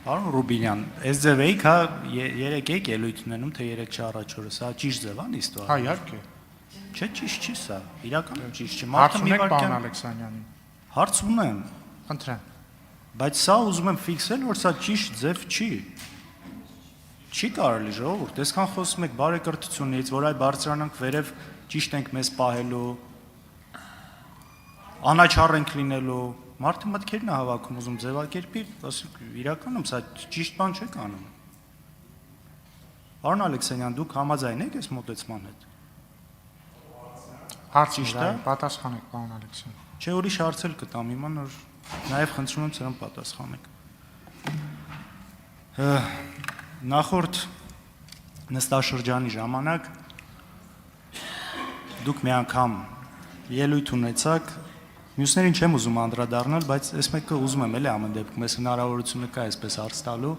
Պարոն Ռուբինյան, այս ձև էիք, հա, երեք եք ելույթ ունենում, թե երեք չառաջ օրը, սա ճիշտ ձև ա նիստվա։ Հա, իհարկե։ Չէ, ճիշտ չի սա, իրականում ճիշտ չի։ Հարց ունեք պարոն Ալեքսանյանին։ Հարց ունեմ։ Խնդրեմ։ Բայց սա ուզում եմ ֆիքսել, որ սա ճիշտ ձև չի։ Չի կարելի ժողովուրդ, այսքան խոսում եք բարեկրթությունից, որ այ բարձրանանք վերև ճիշտ ենք մեզ պահելու, անաչառ ենք լինելու, մարդը մտքերն է հավաքում, ուզում ձևակերպի, ասեք, իրականում սա ճիշտ բան չեք անում։ Պարոն Ալեքսանյան, դուք համաձայն եք այս մոտեցման հետ։ Հարց ճիշտ է, պատասխանեք պարոն Ալեքսանյան։ Չէ, ուրիշ հարց էլ կտամ հիմա, որ նաև խնդրում եմ սրան պատասխանեք։ Նախորդ նստաշրջանի ժամանակ դուք մի անգամ ելույթ ունեցաք, մյուսներին չեմ ուզում անդրադառնալ, բայց այս մեկը ուզում եմ էլի ամեն դեպքում, այս հնարավորությունը կա այսպես հարց տալու։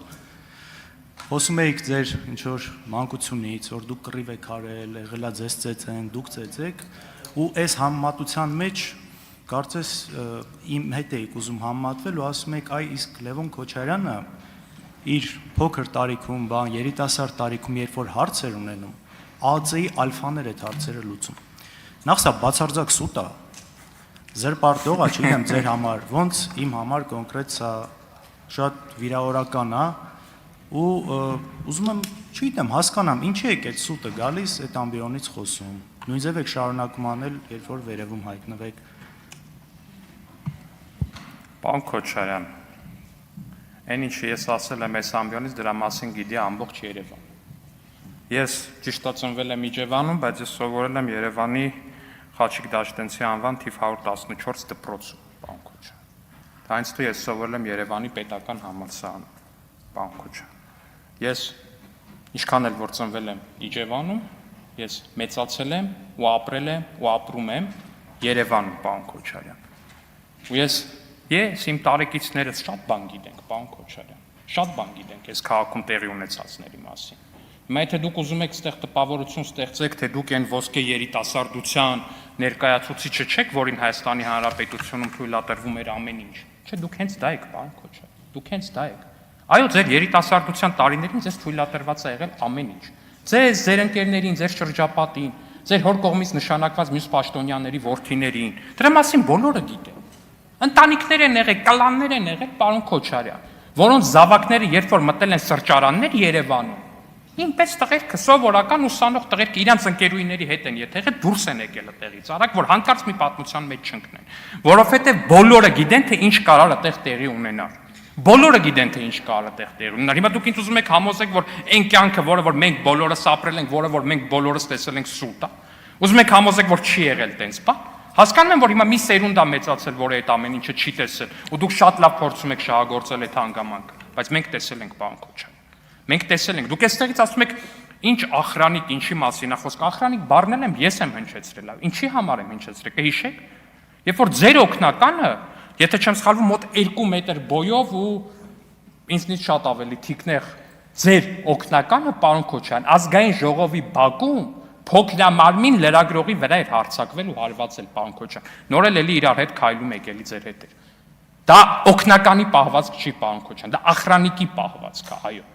Խոսում էիք ձեր ինչ-որ մանկությունից, որ դուք կռիվ եք արել, եղելա ձեզ ծեծեն, դուք ծեծեք, ու այս համեմատության մեջ կարծես իմ հետ էիք ուզում համեմատվել ու ասում եք, այ իսկ Լևոն Քոչարյանը իր փոքր տարիքում, երիտասարդ տարիքում, երբ որ հարց էր ունենում, ԱԱԾ-ի ալֆաներ այդ հարցերը լուծում։ Նախ սա բացարձակ սուտ է, զրպարտող է, չգիտեմ ձեր համար, ոնց իմ համար կոնկրետ սա շատ վիրավորական է, ու ուզում եմ, չգիտեմ, հասկանամ, ինչի եք այդ սուտը գալիս, այդ ամբիոնից խոսում, նույն ձև եք շարունակում անել, երբ որ վերևում հայտնվեք։ Պարոն Քոչարյան, այն ինչը ես ասել եմ այս ամբիոնից, դրա մասին գիտի ամբողջ Երևան։ Ես ճիշտը ծնվել եմ Իջևանում, բայց ես սովորել եմ Երևանի Խաչիկ Դաշտենցի անվան թիվ 114 դպրոցում, պարոն Քոչարյան։ Դա ինձ թվում է ես սովորել եմ Երևանի պետական համալսարանում, պարոն Քոչարյան։ Ես ինչքան էլ որ ծնվել եմ Իջևանում, ես մեծացել եմ ու ապրել եմ ու ապրում եմ Երևանում, պարոն Քոչարյան։ Ու ես իմ տարեկիցներս շատ բան գիտենք, պարոն Քոչարյան, շատ բան գիտենք այս քաղաքում տեղի ունեցածների մասին։ Հիմա եթե դուք ուզում եք այստեղ տպավորություն ստեղծեք, թե դուք այն ոսկե երիտասարդության ներկայացուցիչը չեք, որին Հայաստանի Հանրապետությունում թույլատրվում էր ամեն ինչ։ Չէ, դուք հենց դա եք, պարոն Քոչարյան, դուք հենց դա եք։ Այո, ձեր երիտասարդության տարիներին ձեզ թույլատրված է եղել ամեն ինչ։ Ձեզ, ձեր ընկերներին, ձեր շրջապատին, ձեր հոր կողմից նշանակված մյուս պաշտոնյաների որդիներին։ Դրա մասին բոլորը գիտեն։ Ընտանիքներ են եղել, կլաններ են եղել, պարոն Քոչարյան, որոնց զավակները երբ որ մտել են սրճարաններ Երևանում, ինպես տղերքը սովորական ուսանող տղերքը իրանց ընկերուհիների հետ են եղել, դուրս են եկել այդտեղից, արագ որ հանկարծ մի պատմության մեջ չընկնեն, որովհետև բոլորը գիտեն թե ինչ կարող այդտեղ տեղի ունենալ։ Բոլորը գիտեն թե ինչ կարող այդտեղ տեղի ունենալ։ Հիմա դուք ինձ ուզում եք համոզեք, որ այն կյանքը, որը որ մենք բոլորս ապրել ենք, որը որ մենք բոլորս տեսել ենք սուտ է, ուզում եք համոզեք, որ չի եղել տենց բան։ Հասկանում եմ, որ հիմա մի սերունդ է մեծացել, որը այդ ամեն ինչը չի տեսել, ու դուք շատ լավ փորձում եք շահագործել այդ հանգամանքը, բայց մենք տեսել ենք, պարոն Քոչարյան։ Մենք տեսել ենք, դուք այստեղից ասում եք, ինչ ախրանիկ, ինչի մասին է խոսքը, ախրանիկ բառն եմ ես եմ հնչեցրել, ինչի համար եմ հնչեցրել, կհիշեք։ Երբ որ ձեր օգնականը, եթե չեմ սխալվում, մոտ 2 մետր բոյով ու ինձնից շատ ավելի թիկնեղ ձեր օգնականը, պարոն Քոչարյան, ազգային ժողովի բակում փոքրամարմին լրագրողի վրա էր հարձակվել ու հարվածել, պարոն Քոչարյան։ Նոր էլի իրար հետ քայլում եք էլի ձեր հետ։ Դա օգնականի պահվածք չի, պարոն Քոչարյան, դա ախրանիկի պահվածք է, այո։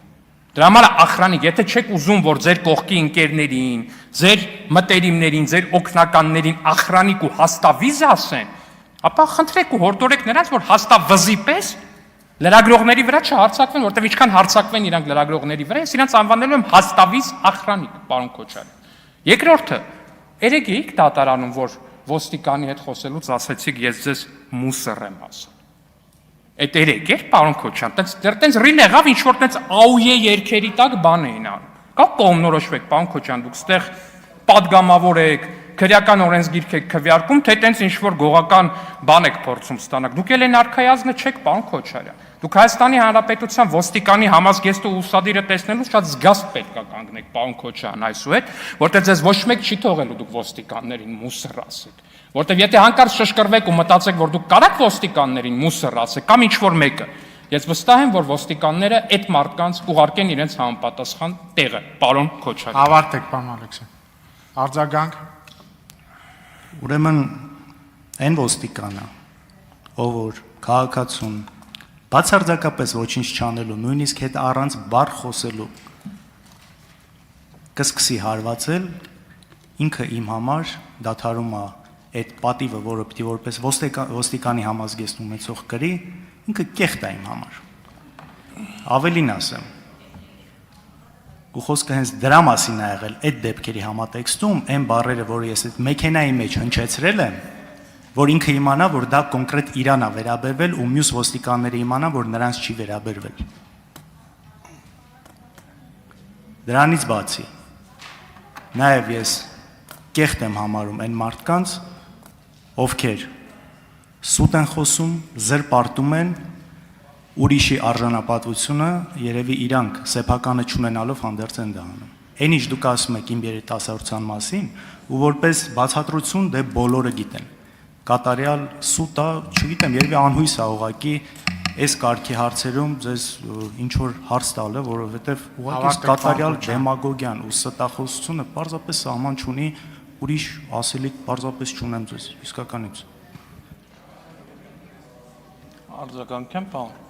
Դրա համար ախրանիկ, եթե չեք ուզում, որ ձեր կողքի ընկերներին, ձեր մտերիմներին, ձեր օգնականներին ախրանիկ ու հաստավիզ ասեն, ապա խնդրեք ու հորդորեք նրանց, որ հաստավզի պես լրագրողների վրա չհարձակվեն, որտեղ ինչքան հարձակվեն իրանք լրագրողների վրա, ես իրանց անվանելու եմ հաստավիզ ախրանիկ, պարոն Քոչարյան։ Երկրորդը, երեք էիք դատարանում, որ ոստիկանի հետ խոսելուց ասեցիք, ես ձեզ մուսր եմ ասել։ Այդ երեք էր, պարոն Քոչարյան, տենց ռին եղավ, ինչ-որ տենց աուե երկերի տակ բան էին անում։ Կա կողմնորոշվեք, պարոն Քոչարյան, դուք ստեղ պատգամավոր եք, քրեական օրենսգիրք եք քվեարկում, թե տենց ինչ-որ գողական բան եք փորձում ստանալ։ Դուք էլ են արքայազնը չեք, պարոն Քոչարյան։ Դուք Հայաստանի Հանրապետության ոստիկանի համազգեստը ու ուսադիրը տեսնելու շատ զգաստ պետք է կանգնեք, պարոն Քոչարյան, այսուհետ, որտեղ ձեզ ոչ մեկ չի թողելու դուք ոստիկաններին մուսր ասեք։ Որտեղ եթե հանկարծ շշկրվեք ու մտածեք, որ դուք կարաք ոստիկաններին մուսր ասեք կամ ինչ-որ մեկը, ես վստահ եմ, որ ոստիկանները այդ մարդկանց կուղարկեն իրենց համապատասխան տեղը, պարոն Քոչարյան։ Ավարտեք, պարոն Ալեքսյան։ Արձագանք։ Ուրեմն այն ոստիկանը, ով որ քաղաքացուն բացարձակապես ոչինչ չանելու, նույնիսկ հետ առանց բառ խոսելու կսկսի հարվածել, ինքը իմ համար դադարում է այդ պատիվը, որը պիտի որպես ոստիկանի համազգեստ ունեցող կրի, ինքը կեղտ է իմ համար։ Ավելին ասեմ, ու խոսքը հենց դրա մասին է եղել այդ դեպքերի համատեքստում, այն բառերը, որ ես այդ մեքենայի մեջ հնչեցրել եմ, որ ինքը իմանա, որ դա կոնկրետ իրան է վերաբերվել ու մյուս ոստիկանները իմանա, որ նրանց չի վերաբերվել։ Դրանից բացի, նաև ես կեղտ եմ համարում այն մարդկանց, ովքեր սուտ են խոսում, զրպարտում են, ուրիշի արժանապատվությունը երևի իրանք սեփականը չունենալով հանդերձ են դա անում։ Այն ինչ դուք ասում եք իմ երիտասարդության մասին, ու որպես բացատրություն դե բոլորը գիտեն։ Կատարյալ սուտա, չգիտեմ, երևի անհույս է ուղղակի այս կարգի հարցերում ձեզ ինչ որ հարց տալը, որովհետև ուղղակի կատարյալ դեմագոգիան ու ստախոսությունը պարզապես սահման չունի, ուրիշ ասելիք պարզապես չունեմ ձեզ իսկականից։ Արձագանքեմ, պարոն։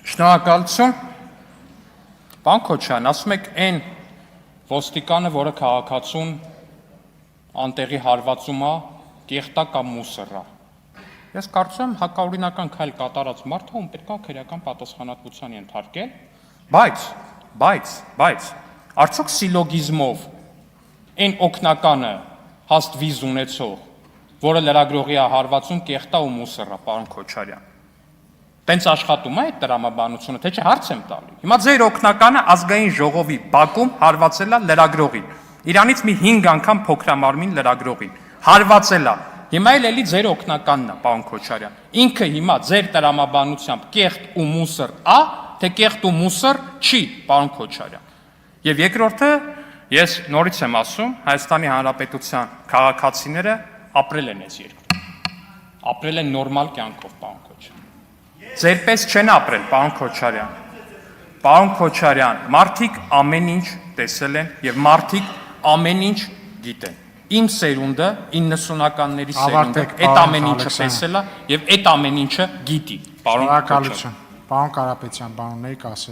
Շնորհակալություն։ Պարոն Քոչարյան, ասում եք այն ոստիկանը, որը քաղաքացուն անտեղի հարվածում է, կեղտա կամ մուսր է։ Ես կարծում եմ հակաօրինական քայլ կատարած մարդը ում պետք է քրեական պատասխանատվության ենթարկել, բայց արդյոք սիլոգիզմով այն օգնականը հաստ վիզ ունեցող, որը լրագրողի է հարվածում, կեղտա ու մուսր է, պարոն Քոչարյան։ Տենց աշխատում է այդ տրամաբանությունը, թե չէ հարց եմ տալի։ Հիմա ձեր օգնականը ազգային ժողովի բակում հարվածել է լրագրողին։ Իրանից մի 5 անգամ փոքրամարմին լրագրողին հարվածել է։ Հիմա էլի ձեր օգնականն է, պարոն Քոչարյան։ Ինքը հիմա ձեր տրամաբանությամբ կեղտ ու մուսր է, թե կեղտ ու մուսր չի, պարոն Քոչարյան։ Եվ երկրորդը, ես նորից եմ ասում, Հայաստանի Հանրապետության քաղաքացիները ապրել են այս երկրում։ Ապրել են նորմալ կյանքով, պարոն Քոչարյան։ Ձերպես չեն ապրել, պարոն Քոչարյան։ Պարոն Քոչարյան, մարդիկ ամեն ինչ տեսել են եւ մարդիկ ամեն ինչ գիտեն։ Իմ սերունդը 90-ականների սերունդը այդ ամեն ինչը տեսել է եւ այդ ամեն ինչը գիտի, պարոն Քոչարյան։ Պարոն Կարապետյան, բանուներիք ասել